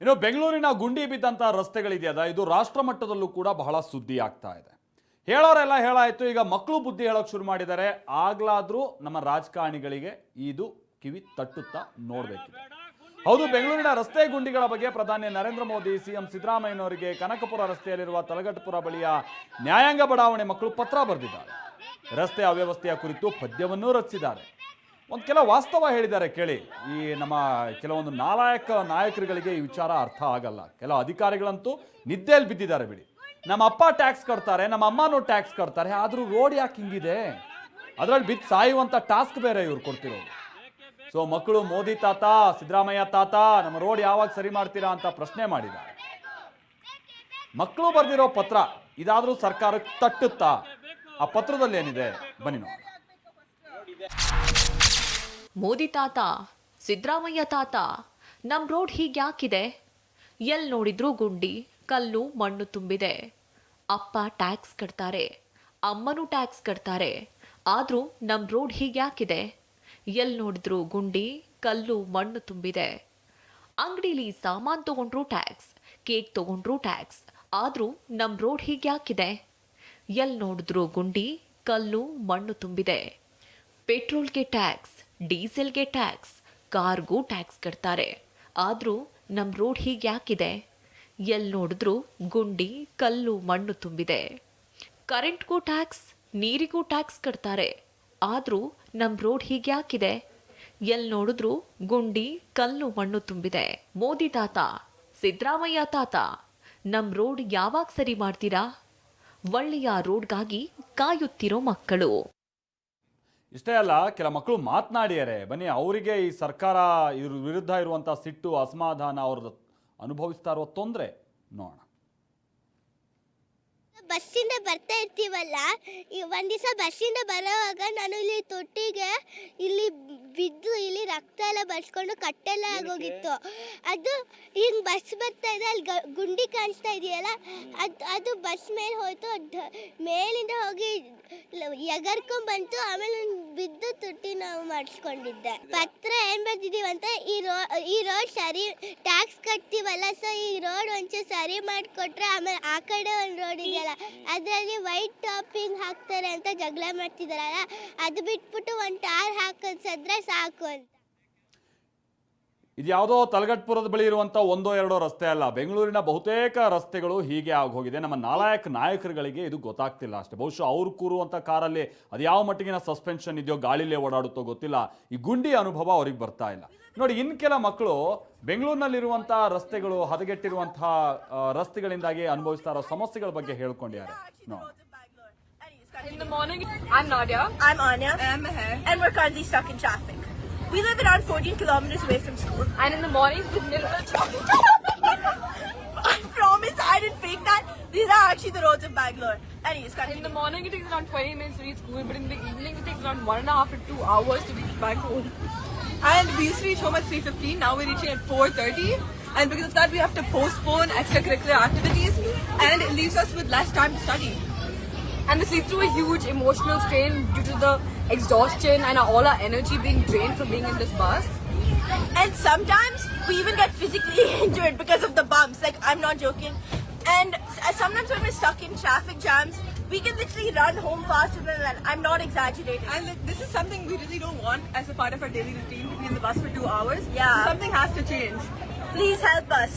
ಇನ್ನು ಬೆಂಗಳೂರಿನ ಗುಂಡಿ ಬಿದ್ದಂತ ರಸ್ತೆಗಳಿದೆಯಲ್ಲ, ಇದು ರಾಷ್ಟ್ರ ಮಟ್ಟದಲ್ಲೂ ಕೂಡ ಬಹಳ ಸುದ್ದಿ ಆಗ್ತಾ ಇದೆ. ಹೇಳೋರೆಲ್ಲ ಹೇಳಾಯ್ತು, ಈಗ ಮಕ್ಕಳು ಬುದ್ಧಿ ಹೇಳೋಕೆ ಶುರು ಮಾಡಿದ್ದಾರೆ. ಆಗ್ಲಾದ್ರೂ ನಮ್ಮ ರಾಜಕಾರಣಿಗಳಿಗೆ ಇದು ಕಿವಿ ತಟ್ಟುತ್ತಾ ನೋಡ್ಬೇಕಿದೆ. ಹೌದು, ಬೆಂಗಳೂರಿನ ರಸ್ತೆ ಗುಂಡಿಗಳ ಬಗ್ಗೆ ಪ್ರಧಾನಿ ನರೇಂದ್ರ ಮೋದಿ, ಸಿಎಂ ಸಿದ್ದರಾಮಯ್ಯನವರಿಗೆ ಕನಕಪುರ ರಸ್ತೆಯಲ್ಲಿರುವ ತಲಗಟ್ಟಪುರ ಬಳಿಯ ನ್ಯಾಯಾಂಗ ಬಡಾವಣೆ ಮಕ್ಕಳು ಪತ್ರ ಬರೆದಿದ್ದಾರೆ. ರಸ್ತೆ ಅವ್ಯವಸ್ಥೆಯ ಕುರಿತು ಪದ್ಯವನ್ನೂ ರಚಿಸಿದ್ದಾರೆ. ಒಂದು ಕೆಲ ವಾಸ್ತವ ಹೇಳಿದ್ದಾರೆ ಕೇಳಿ. ಈ ನಮ್ಮ ಕೆಲವೊಂದು ನಾಯಕರುಗಳಿಗೆ ಈ ವಿಚಾರ ಅರ್ಥ ಆಗಲ್ಲ. ಕೆಲವು ಅಧಿಕಾರಿಗಳಂತೂ ನಿದ್ದೆಯಲ್ಲಿ ಬಿದ್ದಿದ್ದಾರೆ ಬಿಡಿ. ನಮ್ಮ ಅಪ್ಪ ಟ್ಯಾಕ್ಸ್ ಕಟ್ತಾರೆ, ನಮ್ಮ ಅಮ್ಮನೂ ಟ್ಯಾಕ್ಸ್ ಕಟ್ತಾರೆ, ಆದರೂ ರೋಡ್ ಯಾಕೆ ಹಿಂಗಿದೆ? ಅದರಲ್ಲಿ ಬಿದ್ದು ಸಾಯುವಂಥ ಟಾಸ್ಕ್ ಬೇರೆ ಇವ್ರು ಕೊಡ್ತಿರೋದು. ಸೊ ಮಕ್ಕಳು ಮೋದಿ ತಾತ, ಸಿದ್ದರಾಮಯ್ಯ ತಾತ, ನಮ್ಮ ರೋಡ್ ಯಾವಾಗ ಸರಿ ಮಾಡ್ತೀರಾ ಅಂತ ಪ್ರಶ್ನೆ ಮಾಡಿದ್ದಾರೆ. ಮಕ್ಕಳು ಬರೆದಿರೋ ಪತ್ರ ಇದಾದರೂ ಸರ್ಕಾರಕ್ಕೆ ತಟ್ಟುತ್ತಾ? ಆ ಪತ್ರದಲ್ಲಿ ಏನಿದೆ ಬನ್ನಿ ನೋಡಿ. ಮೋದಿ ತಾತ, ಸಿದ್ದರಾಮಯ್ಯ ತಾತ, ನಮ್ ರೋಡ್ ಹೀಗ್ಯಾಕಿದೆ? ಎಲ್ ನೋಡಿದ್ರೂ ಗುಂಡಿ, ಕಲ್ಲು, ಮಣ್ಣು ತುಂಬಿದೆ. ಅಪ್ಪ ಟ್ಯಾಕ್ಸ್ ಕಟ್ತಾರೆ, ಅಮ್ಮನೂ ಟ್ಯಾಕ್ಸ್ ಕಟ್ತಾರೆ, ಆದ್ರೂ ನಮ್ ರೋಡ್ ಹೀಗ್ಯಾಕಿದೆ? ಎಲ್ ನೋಡಿದ್ರೂ ಗುಂಡಿ, ಕಲ್ಲು, ಮಣ್ಣು ತುಂಬಿದೆ. ಅಂಗಡಿಲಿ ಸಾಮಾನ್ ತಗೊಂಡ್ರು ಟ್ಯಾಕ್ಸ್, ಕೇಕ್ ತಗೊಂಡ್ರು ಟ್ಯಾಕ್ಸ್, ಆದ್ರೂ ನಮ್ ರೋಡ್ ಹೀಗ್ಯಾಕಿದೆ? ಎಲ್ ನೋಡಿದ್ರೂ ಗುಂಡಿ, ಕಲ್ಲು, ಮಣ್ಣು ತುಂಬಿದೆ. ಪೆಟ್ರೋಲ್ಗೆ ಟ್ಯಾಕ್ಸ್, ಡೀಸೆಲ್ಗೆ ಟ್ಯಾಕ್ಸ್, ಕಾರ್ಗೂ ಟ್ಯಾಕ್ಸ್ ಕಟ್ತಾರೆ, ಆದ್ರೂ ನಮ್ ರೋಡ್ ಹೀಗ್ಯಾಕಿದೆ? ಎಲ್ ನೋಡಿದ್ರೂ ಗುಂಡಿ, ಕಲ್ಲು, ಮಣ್ಣು ತುಂಬಿದೆ. ಕರೆಂಟ್ಗೂ ಟ್ಯಾಕ್ಸ್, ನೀರಿಗೂ ಟ್ಯಾಕ್ಸ್ ಕಟ್ತಾರೆ, ಆದ್ರೂ ನಮ್ ರೋಡ್ ಹೀಗ್ಯಾಕಿದೆ? ಎಲ್ ನೋಡಿದ್ರೂ ಗುಂಡಿ, ಕಲ್ಲು, ಮಣ್ಣು ತುಂಬಿದೆ. ಮೋದಿ ತಾತ, ಸಿದ್ದರಾಮಯ್ಯ ತಾತ, ನಮ್ ರೋಡ್ ಯಾವಾಗ ಸರಿ ಮಾಡ್ತೀರಾ? ಒಳ್ಳೆಯ ರೋಡ್ಗಾಗಿ ಕಾಯುತ್ತಿರೋ ಮಕ್ಕಳು. ಇಷ್ಟೇ ಅಲ್ಲ, ಕೆಲ ಮಕ್ಕಳು ಮಾತನಾಡಿದ್ದಾರೆ. ಬನ್ನಿ, ಅವರಿಗೆ ಈ ಸರ್ಕಾರ ಇವ್ರ ವಿರುದ್ಧ ಇರುವಂಥ ಸಿಟ್ಟು, ಅಸಮಾಧಾನ, ಅವ್ರದ್ದು ಅನುಭವಿಸ್ತಾ ಇರೋ ತೊಂದರೆ ನೋಡೋಣ. ಬಸ್ಸಿಂದ ಬರ್ತಾ ಇರ್ತೀವಲ್ಲ, ಒಂದು ದಿವಸ ಬಸ್ಸಿಂದ ಬರೋವಾಗ ನಾನು ಇಲ್ಲಿ ತೊಟ್ಟಿಗೆ ಇಲ್ಲಿ ಬಿದ್ದು ಇಲ್ಲಿ ರಕ್ತ ಎಲ್ಲ ಬರ್ಸ್ಕೊಂಡು ಕಟ್ಟೆಲ್ಲ ಆಗೋಗಿತ್ತು. ಅದು ಹಿಂಗೆ ಬಸ್ ಬರ್ತಾ ಇದೆ, ಅಲ್ಲಿ ಗುಂಡಿ ಕಾಣಿಸ್ತಾ ಇದೆಯಲ್ಲ, ಅದು ಬಸ್ ಮೇಲೆ ಹೋಯ್ತು. ಮೇಲಿಂದ ಹೋಗಿ ಎಗರ್ಕೊಂಡ್ಬಂತು. ಆಮೇಲೆ ಬಿದ್ದು ತುಟ್ಟಿ ನಾವು ಮಾಡಿಸ್ಕೊಂಡಿದ್ದೆ. ಪತ್ರ ಏನು ಬರ್ತಿದ್ದೀವಿ ಅಂತ, ಈ ರೋಡ್ ಸರಿ ಟ್ಯಾಕ್ಸ್ ಕಟ್ತೀವಲ್ಲ, ಸೊ ಈ ರೋಡ್ ಒಂಚೂರು ಸರಿ ಮಾಡಿಕೊಟ್ರೆ ಆಮೇಲೆ ಆ ಕಡೆ ಒಂದು ರೋಡ್ ಇದೆಯಲ್ಲ ಅದರಲ್ಲಿ ವೈಟ್ ಟಾಪಿಂಗ್ ಹಾಕ್ತಾರೆ ಅಂತ ಜಗಳ ಮಾಡ್ತಿದಾರಲ್ಲ, ಅದು ಬಿಟ್ಬಿಟ್ಟು ಒಂದು ಟಾರ್ ಹಾಕಿದ್ರೆ ಸಾಕು ಅಂತ. ಇದು ಯಾವುದೋ ತಲಗಟ್ಟಪುರದ ಬಳಿ ಇರುವಂಥ ಒಂದೋ ಎರಡೋ ರಸ್ತೆ ಅಲ್ಲ, ಬೆಂಗಳೂರಿನ ಬಹುತೇಕ ರಸ್ತೆಗಳು ಹೀಗೆ ಆಗೋಗಿದೆ. ನಮ್ಮ ನಾಯಕರುಗಳಿಗೆ ಇದು ಗೊತ್ತಾಗ್ತಿಲ್ಲ ಅಷ್ಟೇ. ಬಹುಶಃ ಅವ್ರು ಕೂರುವಂಥ ಕಾರಲ್ಲಿ ಅದು ಯಾವ ಮಟ್ಟಿಗಿನ ಸಸ್ಪೆನ್ಷನ್ ಇದೆಯೋ, ಗಾಳಿಲೇ ಓಡಾಡುತ್ತೋ ಗೊತ್ತಿಲ್ಲ. ಈ ಗುಂಡಿ ಅನುಭವ ಅವ್ರಿಗೆ ಬರ್ತಾ ಇಲ್ಲ. ನೋಡಿ, ಇನ್ನು ಕೆಲ ಮಕ್ಕಳು ಬೆಂಗಳೂರಿನಲ್ಲಿರುವಂಥ ರಸ್ತೆಗಳು, ಹದಗೆಟ್ಟಿರುವಂತಹ ರಸ್ತೆಗಳಿಂದಾಗಿ ಅನುಭವಿಸ್ತಾ ಇರೋ ಸಮಸ್ಯೆಗಳ ಬಗ್ಗೆ ಹೇಳ್ಕೊಂಡಿದ್ದಾರೆ. In the morning, I'm Nadia. I'm Anya. I'm Meher. And we're currently stuck in traffic. We live around 14 kilometers away from school. And in the mornings, with minimal traffic. I promise I didn't fake that. These are actually the roads of Bangalore. Anyways, In the morning, it takes around 20 minutes to reach school, but in the evening, it takes around 1.5 to 2 hours to reach back home. And we used to reach home at 3:15. Now we're reaching at 4:30. And because of that, we have to postpone extracurricular activities, and it leaves us with less time to study. And this leads to a huge emotional strain due to the exhaustion and all our energy being drained from being in this bus. And sometimes we even get physically injured because of the bumps. Like, I'm not joking. And sometimes when we're stuck in traffic jams, we can literally run home faster than that. I'm not exaggerating. And this is something we really don't want as a part of our daily routine, to be in the bus for 2 hours. Yeah. So something has to change. Please help us.